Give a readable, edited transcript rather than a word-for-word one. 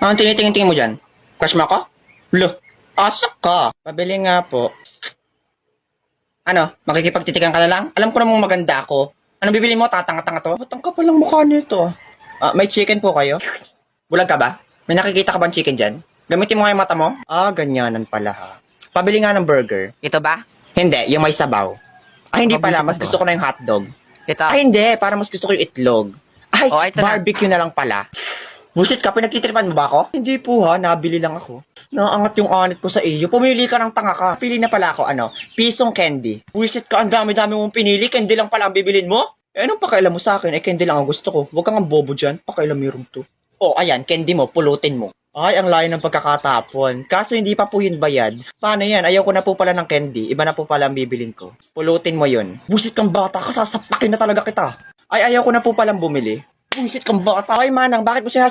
Anong tinitingin-tingin mo dyan? Crush mo ako? Lo, asak ka. Pabili nga po. Ano, makikipagtitikan ka na lang? Alam ko namang maganda ako. Anong bibili mo? Tatanga-tanga to? Ba't ang kapal lang mukha nito? May chicken po kayo? Bulag ka ba? May nakikita ka bang chicken dyan? Gamitin mo nga yung mata mo? Ganyanan pala ha. Pabili nga ng burger. Ito ba? Hindi, yung may sabaw. Hindi pala. Mas gusto ko na yung hotdog. Ito? Hindi. Para mas gusto ko yung itlog. Ito barbecue na lang pala. Bullshit ka, pinagtitripan mo ba ako? Hindi po ha, nabili lang ako. Naangat yung anit ko sa iyo. Pumili ka ng tanga ka. Pili na pala ako, pisong candy. Bullshit ka, ang dami-dami mong pinili. Candy lang pala ang bibilin mo? Anong pakailan mo sa akin? Candy lang ang gusto ko. Huwag kang ang bobo dyan. Pakailan mo yung to. Ayan, candy mo, pulutin mo. Ang layo ng pagkakatapon. Kaso hindi pa po yun bayad. Paano yan? Ayaw ko na po pala ng candy. Iba na po pala ang bibilin ko. Pulutin mo yun. Bullshit kang bata ka, sasapakin na talaga kita. Ayaw ko na po palang bumili. Bullshit kang bata. Manang, bakit mo